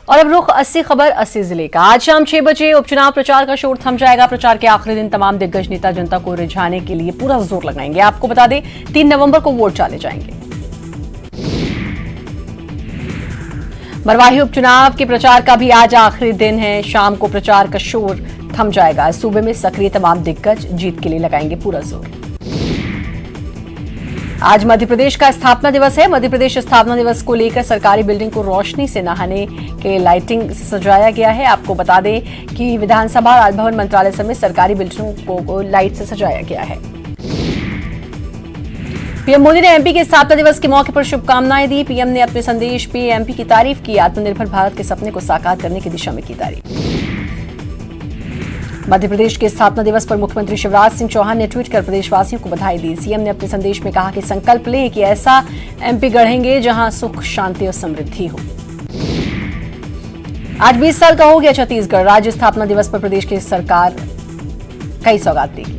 और अब रुख 80 खबर 80 जिले का। आज शाम 6 बजे उपचुनाव प्रचार का शोर थम जाएगा। प्रचार के आखिरी दिन तमाम दिग्गज नेता जनता को रिझाने के लिए पूरा जोर लगाएंगे। आपको बता दें 3 नवंबर को वोट डाले जाएंगे। मरवाही उपचुनाव के प्रचार का भी आज आखिरी दिन है। शाम को प्रचार का शोर थम जाएगा। सूबे में सक्रिय तमाम दिग्गज जीत के लिए लगाएंगे पूरा जोर। आज मध्य प्रदेश का स्थापना दिवस है। मध्य प्रदेश स्थापना दिवस को लेकर सरकारी बिल्डिंग को रोशनी से नहाने के लाइटिंग से सजाया गया है। आपको बता दें कि विधानसभा, राजभवन, मंत्रालय समेत सरकारी बिल्डिंगों को लाइट से सजाया गया है। पीएम मोदी ने एमपी के स्थापना दिवस के मौके पर शुभकामनाएं दी। पीएम ने अपने संदेश में एमपी की तारीफ की। आत्मनिर्भर भारत के सपने को साकार करने की दिशा में की तारीफ। मध्य प्रदेश के स्थापना दिवस पर मुख्यमंत्री शिवराज सिंह चौहान ने ट्वीट कर प्रदेशवासियों को बधाई दी। सीएम ने अपने संदेश में कहा कि संकल्प लें कि ऐसा एमपी गढ़ेंगे जहां सुख, शांति और समृद्धि हो। आज 20 साल का हो गया छत्तीसगढ़। राज्य स्थापना दिवस पर प्रदेश की सरकार कई सौगात देगी।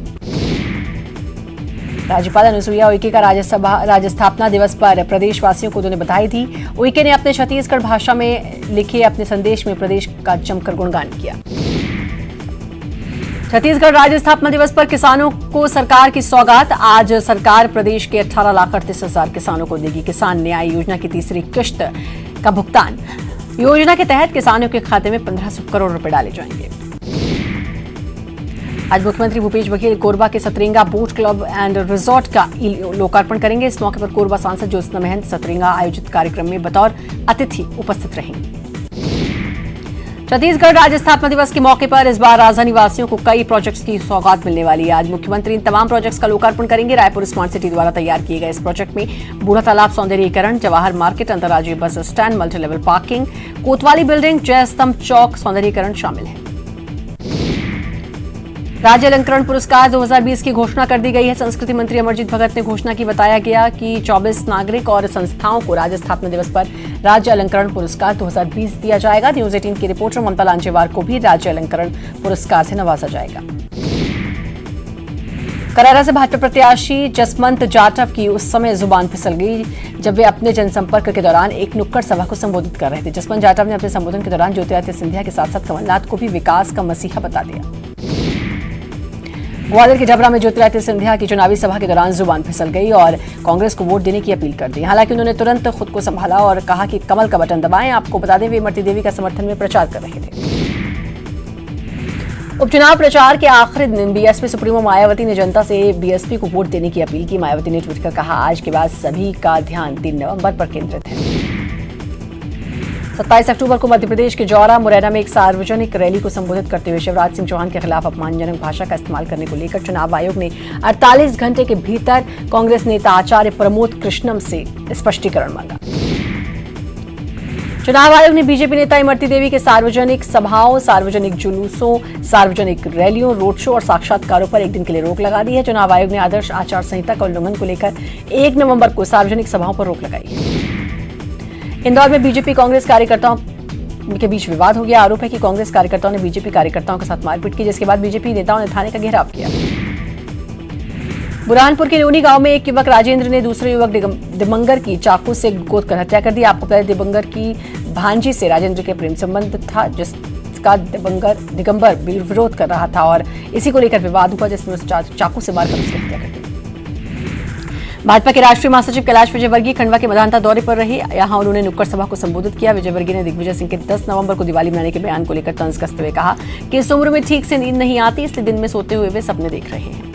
राज्यपाल अनुसुईया उइके का राज्य स्थापना दिवस पर प्रदेशवासियों को उन्होंने बधाई दी। उइके ने अपने छत्तीसगढ़ भाषा में लिखे अपने संदेश में प्रदेश का जमकर गुणगान किया। छत्तीसगढ़ राज्य स्थापना दिवस पर किसानों को सरकार की सौगात। आज सरकार प्रदेश के 18,38,000 किसानों को देगी किसान न्याय योजना की तीसरी किश्त का भुगतान। योजना के तहत किसानों के खाते में 1500 करोड़ रुपए डाले जाएंगे। आज मुख्यमंत्री भूपेश बघेल कोरबा के Satrenga boat club and resort का लोकार्पण करेंगे। इस मौके पर कोरबा सांसद ज्योत्सना महंत सतरेंगा आयोजित कार्यक्रम में बतौर अतिथि उपस्थित रहेंगे। छत्तीसगढ़ राज्य स्थापना दिवस के मौके पर इस बार राजधानी वासियों को कई प्रोजेक्ट्स की सौगात मिलने वाली है। आज मुख्यमंत्री इन तमाम प्रोजेक्ट्स का लोकार्पण करेंगे। रायपुर स्मार्ट सिटी द्वारा तैयार किए गए इस प्रोजेक्ट में बूढ़ा तालाब सौंदर्यीकरण, जवाहर मार्केट, अंतर्राज्यीय bus stand, multi level parking, कोतवाली बिल्डिंग, जय स्तंभ चौक सौंदर्यीकरण शामिल है। राज्य अलंकरण पुरस्कार 2020 की घोषणा कर दी गई है। संस्कृति मंत्री अमरजीत भगत ने घोषणा की। बताया गया कि 24 नागरिक और संस्थाओं को राज्य स्थापना दिवस पर राज्य अलंकरण पुरस्कार 2020 दिया जाएगा। न्यूज 18 की रिपोर्टर ममता लांजेवार को भी राज्य अलंकरण पुरस्कार से नवाजा जाएगा। करारा से भाजपा प्रत्याशी जसवंत जाटव की उस समय जुबान फिसल गई जब वे अपने जनसंपर्क के दौरान एक नुक्कड़ सभा को संबोधित कर रहे थे। जसवंत जाटव ने अपने संबोधन के दौरान ज्योतिरादित्य सिंधिया के साथ साथ कमलनाथ को भी विकास का मसीहा बता दिया। ग्वालियर के डबरा में ज्योतिरादित्य सिंधिया की चुनावी सभा के दौरान जुबान फिसल गई और कांग्रेस को वोट देने की अपील कर दी। हालांकि उन्होंने तुरंत खुद को संभाला और कहा कि कमल का बटन दबाएं। आपको बता दें वे इमरती देवी का समर्थन में प्रचार कर रहे थे। उपचुनाव प्रचार के आखिरी दिन बीएसपी सुप्रीमो मायावती ने जनता से बीएसपी को वोट देने की अपील की। मायावती ने ट्वीट कर कहा, आज के बाद सभी का ध्यान 3 नवंबर पर केंद्रित है। 27 अक्टूबर को मध्य प्रदेश के जौरा मुरैना में एक सार्वजनिक रैली को संबोधित करते हुए शिवराज सिंह चौहान के खिलाफ अपमानजनक भाषा का इस्तेमाल करने को लेकर चुनाव आयोग ने 48 घंटे के भीतर कांग्रेस नेता आचार्य प्रमोद कृष्णम से स्पष्टीकरण मांगा। चुनाव आयोग ने बीजेपी नेता इमरती देवी के सार्वजनिक सभाओं, सार्वजनिक जुलूसों, सार्वजनिक रैलियों, रोड शो और साक्षात्कारों पर एक दिन के लिए रोक लगा दी है। चुनाव आयोग ने आदर्श आचार संहिता का उल्लंघन को लेकर 1 नवंबर को सार्वजनिक सभाओं पर रोक लगाई है। इंदौर में बीजेपी कांग्रेस कार्यकर्ताओं के बीच विवाद हो गया। आरोप है कि कांग्रेस कार्यकर्ताओं ने बीजेपी कार्यकर्ताओं के साथ मारपीट की, जिसके बाद बीजेपी नेताओं ने थाने का घेराव किया। बुरहानपुर के लोनी गांव में एक युवक राजेंद्र ने दूसरे युवक दिगंबर की चाकू से गोद कर हत्या कर दी। आपको पता है दिगंबर की भांजी से राजेंद्र के प्रेम संबंध था, जिसका दिगंबर विरोध कर रहा था और इसी को लेकर विवाद हुआ, जिसमें चाकू से मारकर उसकी हत्या कर दी। भाजपा के राष्ट्रीय महासचिव कैलाश विजयवर्गीय खंडवा के मधानता दौरे पर रहे। यहां उन्होंने नुक्कड़ सभा को संबोधित किया। विजयवर्गीय ने दिग्विजय सिंह के 10 नवंबर को दिवाली मनाने के बयान को लेकर तंज कसते हुए कहा कि इस उम्र में ठीक से नींद नहीं आती, इसलिए दिन में सोते हुए वे सपने देख रहे हैं।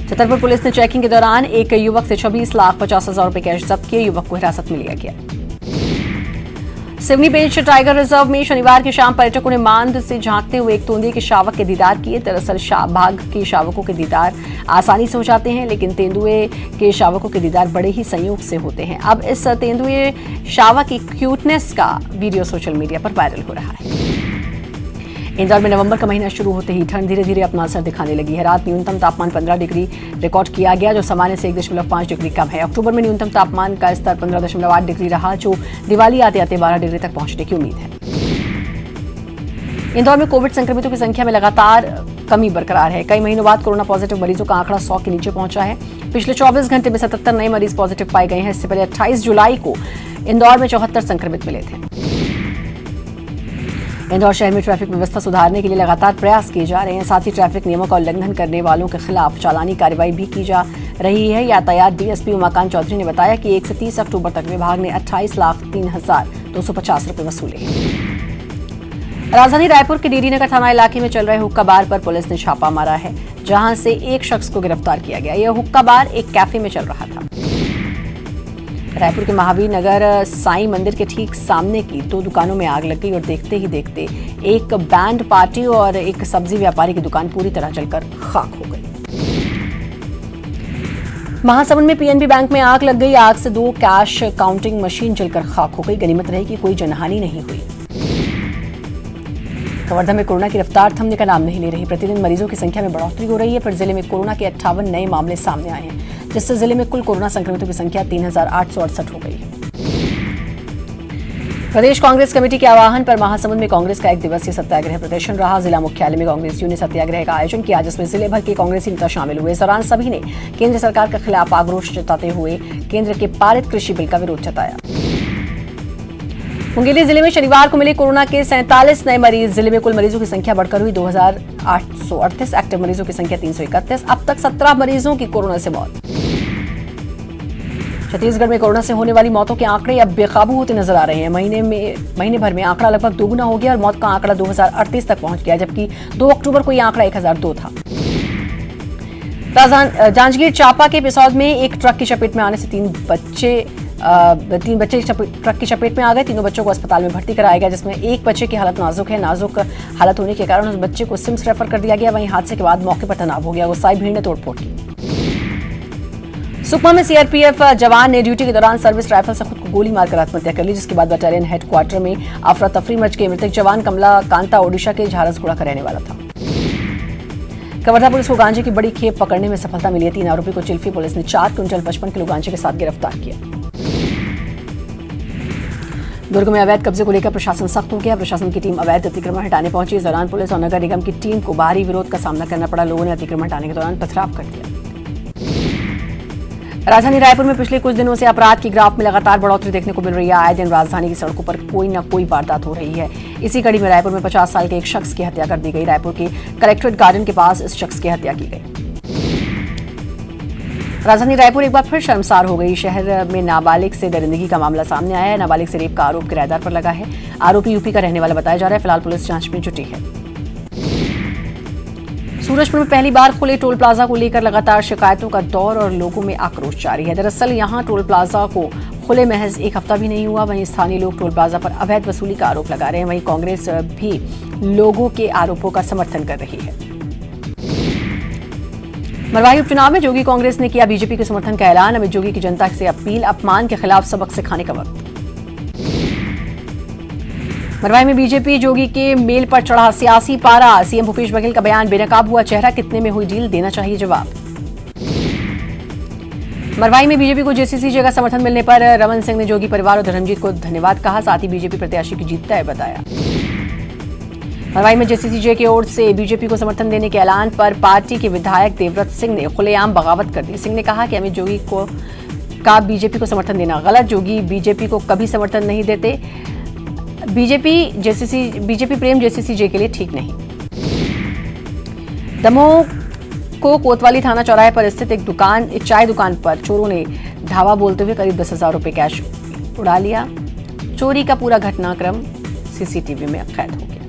छतरपुर पुलिस ने चेकिंग के दौरान एक युवक से 26,50,000 रुपए कैश जब्त किए। युवक को हिरासत में लिया गया। सिवनी पेंच टाइगर रिजर्व में शनिवार की शाम पर्यटकों ने मांद से झांकते हुए एक तेंदुए के शावक के दीदार किए। दरअसल बाघ के शावकों के दीदार आसानी से हो जाते हैं, लेकिन तेंदुए के शावकों के दीदार बड़े ही संयोग से होते हैं। अब इस तेंदुए शावक की क्यूटनेस का वीडियो सोशल मीडिया पर वायरल हो रहा है। इंदौर में नवंबर का महीना शुरू होते ही ठंड धीरे धीरे अपना असर दिखाने लगी है। रात न्यूनतम तापमान 15 डिग्री रिकॉर्ड किया गया, जो सामान्य से 1.5 डिग्री कम है। अक्टूबर में न्यूनतम तापमान का स्तर 15.8 डिग्री रहा, जो दिवाली आते आते 12 डिग्री तक पहुंचने की उम्मीद है। इंदौर में कोविड संक्रमितों की संख्या में लगातार कमी बरकरार है। कई महीनों बाद कोरोना पॉजिटिव मरीजों का आंकड़ा 100 के नीचे पहुंचा है। पिछले 24 घंटे में 77 नए मरीज पॉजिटिव पाए गए हैं। इससे पहले 28 जुलाई को इंदौर में 74 संक्रमित मिले थे। इंदौर शहर में ट्रैफिक व्यवस्था सुधारने के लिए लगातार प्रयास किए जा रहे हैं। साथ ही ट्रैफिक नियमों का उल्लंघन करने वालों के खिलाफ चालानी कार्रवाई भी की जा रही है। यातायात डीएसपी उमाकांत चौधरी ने बताया कि 1 से 30 अक्टूबर तक विभाग ने 28,03,250 रुपए वसूले। राजधानी रायपुर के डीडी नगर थाना इलाके में चल रहे हुक्का बार पर पुलिस ने छापा मारा है, जहां से एक शख्स को गिरफ्तार किया गया। यह हुक्का बार एक कैफे में चल रहा था। रायपुर के महावीर नगर साईं मंदिर के ठीक सामने की 2 दुकानों में आग लग गई और देखते ही देखते एक बैंड पार्टी और एक सब्जी व्यापारी की दुकान पूरी तरह जलकर खाक हो गई। महासमुंद में पीएनबी बैंक में आग लग गई। आग से 2 कैश काउंटिंग मशीन जलकर खाक हो गई। गनीमत रही कि कोई जनहानि नहीं हुई। कवर्धा में कोरोना की रफ्तार थमने का नाम नहीं ले रही। प्रतिदिन मरीजों की संख्या में बढ़ोतरी हो रही है। फिर जिले में कोरोना के 58 नए मामले सामने आए हैं, जिससे जिले में कुल कोरोना संक्रमितों की संख्या 3,868 हो गई है। प्रदेश कांग्रेस कमेटी के आह्वान पर महासमुंद में कांग्रेस का 1 दिवसीय सत्याग्रह प्रदर्शन रहा। जिला मुख्यालय में कांग्रेसियों ने सत्याग्रह का आयोजन किया, जिसमें जिले भर के कांग्रेसी नेता शामिल हुए। इस दौरान सभी ने केंद्र सरकार के खिलाफ आक्रोश जताते हुए केंद्र के पारित कृषि बिल का विरोध जताया। मुंगेली जिले में शनिवार को मिले कोरोना के 47 नए मरीज। जिले में कुल मरीजों की संख्या बढ़कर हुई 2,838। एक्टिव मरीजों की संख्या 331। अब तक 17 मरीजों की कोरोना से मौत। छत्तीसगढ़ में कोरोना से होने वाली मौतों के आंकड़े अब बेकाबू होते नजर आ रहे हैं। महीने भर में आंकड़ा लगभग दोगुना हो गया और मौत का आंकड़ा 2038 तक पहुंच गया, जबकि 2 अक्टूबर को यह आंकड़ा 1002 था। जांजगीर चांपा के पिसौद में एक ट्रक की चपेट में आने से 3 बच्चे ट्रक की चपेट में आ गए। तीनों बच्चों को अस्पताल में भर्ती कराया गया, जिसमें एक बच्चे की हालत नाजुक है। नाजुक हालत होने के कारण उस बच्चे को सिम्स रेफर कर दिया गया। वहीं हादसे के बाद मौके पर तनाव हो गया। गुस्साई भीड़ ने तोड़फोड़ की। सुकमा में सीआरपीएफ जवान ने ड्यूटी के दौरान सर्विस राइफल से खुद को गोली मारकर आत्महत्या कर ली, जिसके बाद बटालियन हेडक्वार्टर में अफरा तफरी मच गई। मृतक जवान कमला कांता ओडिशा के झारसगुड़ा का रहने वाला था। कवर्धा पुलिस को गांजे की बड़ी खेप पकड़ने में सफलता मिली है। 3 आरोपी को चिल्फी पुलिस ने 4 क्विंटल 55 किलो गांजे के साथ गिरफ्तार किया। दुर्ग में अवैध कब्जे को लेकर प्रशासन सख्त हो गया। प्रशासन की टीम अवैध अतिक्रमण हटाने पहुंची। इस दौरान पुलिस और नगर निगम की टीम को भारी विरोध का सामना करना पड़ा। लोगों ने अतिक्रमण हटाने के दौरान पथराव कर दिया। राजधानी रायपुर में पिछले कुछ दिनों से अपराध की ग्राफ में लगातार बढ़ोतरी देखने को मिल रही है। आए दिन राजधानी की सड़कों पर कोई न कोई वारदात हो रही है। इसी कड़ी में रायपुर में 50 साल के एक शख्स की हत्या कर दी गई। रायपुर के कलेक्ट्रेट गार्डन के पास इस शख्स की हत्या की गई। राजधानी रायपुर एक बार फिर शर्मसार हो गई। शहर में नाबालिग से दरिंदगी का मामला सामने आया है। नाबालिग से रेप का आरोप किराएदार पर लगा है। आरोपी यूपी का रहने वाला बताया जा रहा है। फिलहाल पुलिस जांच में जुटी है। सूरजपुर में पहली बार खुले टोल प्लाजा को लेकर लगातार शिकायतों का दौर और लोगों में आक्रोश जारी है। दरअसल यहां टोल प्लाजा को खुले महज 1 हफ्ता भी नहीं हुआ। वहीं स्थानीय लोग टोल प्लाजा पर अवैध वसूली का आरोप लगा रहे हैं। वहीं कांग्रेस भी लोगों के आरोपों का समर्थन कर रही है। मरवाही उपचुनाव में जोगी कांग्रेस ने किया बीजेपी के समर्थन का ऐलान। अमित जोगी की जनता से अपील, अपमान के खिलाफ सबक सिखाने का वक्त। मरवाही में बीजेपी जोगी के मेल पर चढ़ा सियासी पारा। सीएम भूपेश बघेल का बयान, बेनकाब हुआ चेहरा, कितने में हुई डील, देना चाहिए जवाब। मरवाही में बीजेपी को जेसीसी का समर्थन मिलने पर रमन सिंह ने जोगी परिवार और धर्मजीत को धन्यवाद कहा। साथ ही बीजेपी प्रत्याशी की जीत तय बताया। मरवाही में जेसीसी की ओर से बीजेपी को समर्थन देने के ऐलान पर पार्टी के विधायक देवव्रत सिंह ने खुलेआम बगावत कर दी। सिंह ने कहा कि अमित जोगी का बीजेपी को समर्थन देना गलत। जोगी बीजेपी को कभी समर्थन नहीं देते। बीजेपी प्रेम जेसीसी के लिए ठीक नहीं। दमोह को कोतवाली थाना चौराहे पर स्थित एक चाय दुकान पर चोरों ने धावा बोलते हुए करीब 10,000 रुपए कैश उड़ा लिया। चोरी का पूरा घटनाक्रम सीसीटीवी में कैद हो गया।